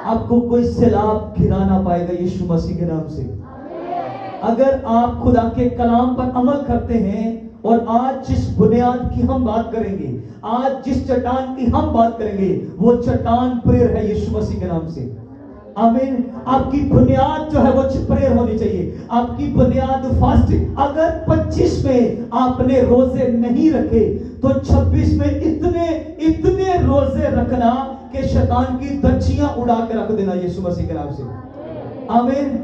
آپ کو کوئی سیلاب گرا نہ پائے گا یسوع مسیح کے نام سے۔ اگر آپ خدا کے کلام پر عمل کرتے ہیں، اور آج جس بنیاد کی ہم بات کریں گے، آج جس چٹان کی ہم بات کریں گے، وہ چٹان پریئر ہے یسوع مسیح کے نام سے۔ آمین۔ آپ کی بنیاد جو ہے وہ پریئر ہونی چاہیے، آپ کی بنیاد فاسٹنگ۔ اگر 25 میں آپ نے روزے نہیں رکھے تو 26 میں اتنے روزے رکھنا کہ شیطان کی دچیاں اڑا کے رکھ دینا یسوع مسیح کے نام سے۔ آمین۔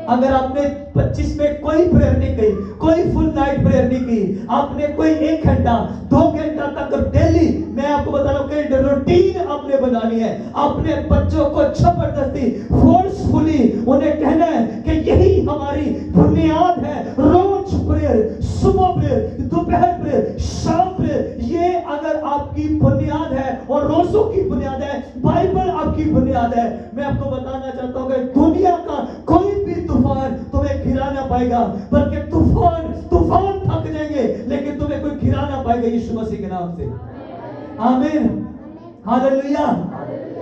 اگر آپ نے 25 میں کوئی پریئر نہیں کی، کوئی فل نائٹ پریئر نہیں کی، آپ نے کوئی 1 گھنٹہ 2 گھنٹہ تک ڈیلی، میں آپ کو بتا رہا ہوں کہ روٹین آپ نے بنانی ہے۔ اپنے بچوں کو زبردستی فورسفلی انہیں کہنا ہے کہ یہی ہماری بنیاد ہے، روز پریئر، صبح پریئر، دوپہر پریئر، شام پریئر۔ یہ اگر آپ کی بنیاد ہے اور روزوں کی بنیاد ہے، بائبل آپ کی بنیاد ہے، میں آپ کو بتانا چاہتا ہوں کہ دنیا کا کوئی بھی طوفان تمہیں گرا نہ پائے گا، بلکہ طوفان تھک جائیں گے لیکن تمہیں کوئی گرا نہ پائے گا یسوع مسیح کے نام سے۔ آمین، ہاللویہ۔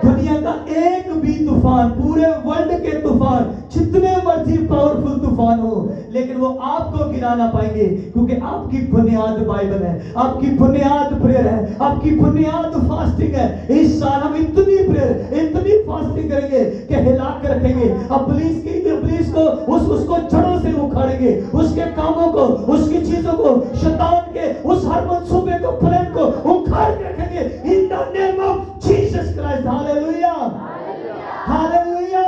دنیا کا ایک بھی طوفان، پورے ورلڈ کے طوفان، جتنے مرضی پاورفل طوفان ہو، لیکن وہ آپ کو گرا نہ پائیں گے، کیونکہ آپ کی بنیاد بائبل ہے، آپ کی بنیاد پریئر ہے، آپ کی بنیاد فاسٹنگ ہے۔ اس سال ہم اتنی پریئر، اتنی فاسٹنگ کریں گے کہ ہلا کے رکھیں گے ابلیس کو، اس کو جڑوں سے اکھاڑیں گے، اس کے کاموں کو، اس کی چیزوں کو، شیطان کے اس ہر منصوبے کو، پلان کو اکھاڑ کے رکھیں گے in the name of Jesus Christ۔ Hallelujah, hallelujah.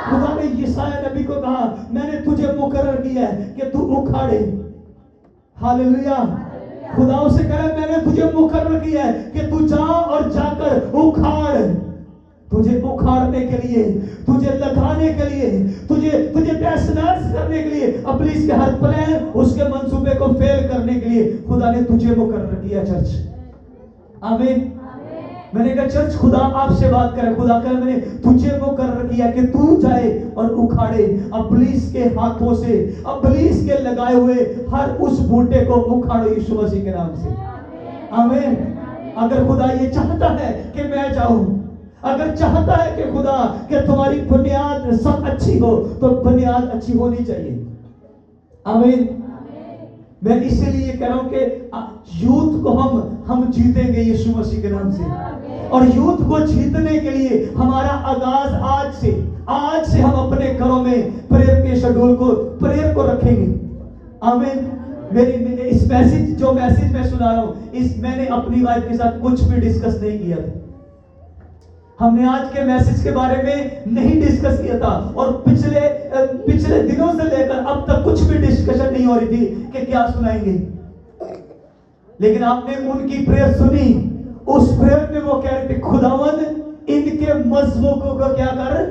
خدا نے یسایہ نبی کو کہا میں نے تجھے مقرر کیا ہے کہ تو اکھاڑے۔ ہاللویہ۔ خدا اسے کہا میں نے تجھے مقرر کیا ہے کہ تو جا اور جا کر اکھاڑ۔ تجھے اکھاڑنے کے لیے، تجھے لگانے کے لیے، تجھے تہس نہس کرنے کے لیے، ابلیس کے ہر پلان، اس کے منصوبے کو فیل کرنے کے لیے خدا نے تجھے مقرر کیا چرچ۔ آمین۔ میں نے کہا چرچ خدا آپ سے بات کرے، خدا کہا میں نے تجھے مقرر کیا کہ تو جائے اور اکھاڑے ابلیس کے ہاتھوں سے، ابلیس کے لگائے ہوئے ہر اس بوٹے کو اکھاڑو یسوع مسیح کے نام سے۔ آمین۔ اگر خدا یہ چاہتا ہے کہ میں جاؤں، اگر چاہتا ہے کہ خدا کہ تمہاری بنیاد سب اچھی ہو، تو بنیاد اچھی ہونی چاہیے۔ آمین۔ میں اسی لیے کہہ رہا ہوں کہ یوتھ کو ہم جیتیں گے یسوع مسیح کے نام سے، اور یوتھ کو جیتنے کے لیے ہمارا آغاز آج سے ہم اپنے گھروں میں پریئر کے شیڈول کو، پریئر کو رکھیں گے۔ آمین۔ میری اس جو میسج میں سنا رہا ہوں، میں نے اپنی وائف کے ساتھ کچھ بھی ڈسکس نہیں کیا تھا۔ ہم نے آج کے میسج کے بارے میں نہیں ڈسکس کیا تھا، اور پچھلے دنوں سے لے کر اب تک کچھ بھی ڈسکشن نہیں ہو رہی تھی کہ کیا سنائیں گے، لیکن آپ نے ان کی پریئر سنی۔ اس پریئر میں وہ کہہ رہے تھے خداوند ان کے مذہبوں کو کیا کر،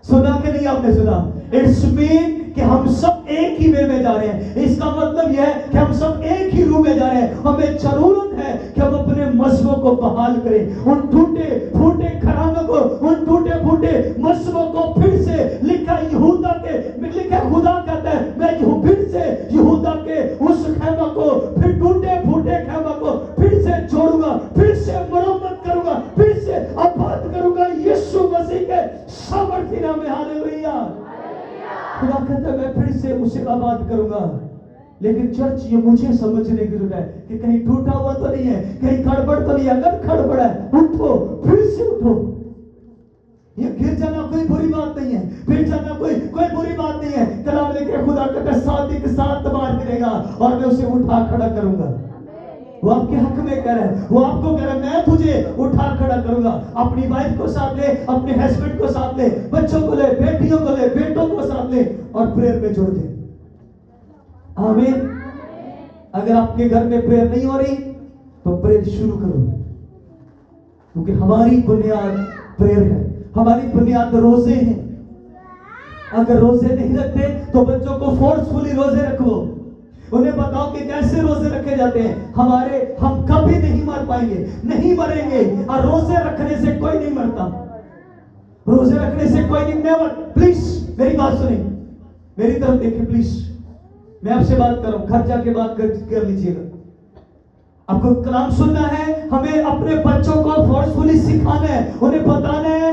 سنا کہ نہیں آپ نے سنا؟ اٹس مین کہ ہم سب ایک ہی وے میں جا رہے ہیں۔ اس کا مطلب یہ ہے کہ ہم سب ایک ہی رو میں جا رہے ہیں۔ ہمیں ضرورت ہے کہ ہم اپنے مذہبوں کو بحال کریں، ان ٹوٹے پھوٹے گھرانوں کو، ان ٹوٹے پھوٹے مذہبوں کو پھر سے لکھا خدا کہتا ہے میں پھر سے یہودا کے اس خیمہ کو، پھر ٹوٹے پھوٹے خیمہ کو پھر سے جوڑوں گا، پھر سے مرمت کروں گا، پھر سے آباد کروں گا یسوع مسیح کے سامرتھی نام میں۔ ہاللویہ۔ خدا کہتا ہے میں پھر سے اسے آباد کروں گا، لیکن چرچ یہ مجھے سمجھنے کی ضرورت ہے کہ کہیں ٹوٹا ہوا تو نہیں ہے، کہیں کھڑبڑ تو نہیں ہے۔ اگر کھڑبڑ ہے اٹھو، پھر سے اٹھو۔ یہ گر جانا کوئی بری بات نہیں ہے، پھر جانا کوئی بری بات نہیں ہے۔ کلام لکھے خدا کہتا ہے 7 کے 7 بار گرے گا اور میں اسے اٹھا کھڑا کروں گا۔ وہ آپ کے حق میں کہہ رہا ہے، وہ آپ کو کہہ رہا ہے میں تجھے اٹھا کھڑا کروں گا۔ اپنی وائف کو ساتھ لے، اپنے ہسبینڈ کو ساتھ لے، بچوں کو لے، بیٹیوں کو لے، بیٹوں کو ساتھ لے اور پریئر میں جوڑ دے۔ آمین۔ اگر آپ کے گھر میں پریئر نہیں ہو رہی تو پریئر شروع کرو، کیونکہ ہماری بنیاد پریئر ہے، ہماری بنیاد روزے ہیں۔ اگر روزے نہیں رکھتے تو بچوں کو فورسفلی روزے رکھو، انہیں بتاؤ کہ کیسے روزے رکھے جاتے ہیں۔ ہم کبھی نہیں مر پائیں گے، نہیں مریں گے، اور روزے رکھنے سے کوئی نہیں مرتا، روزے رکھنے سے کوئی نہیں۔ نیور، پلیز میری بات سنیں، میری طرف دیکھیں پلیز، میں آپ سے بات کر رہا ہوں، گھر جا کے بات کر لیجیے گا۔ آپ کو کلام سننا ہے، ہمیں اپنے بچوں کو فورسفلی سکھانا ہے، انہیں بتانا ہے،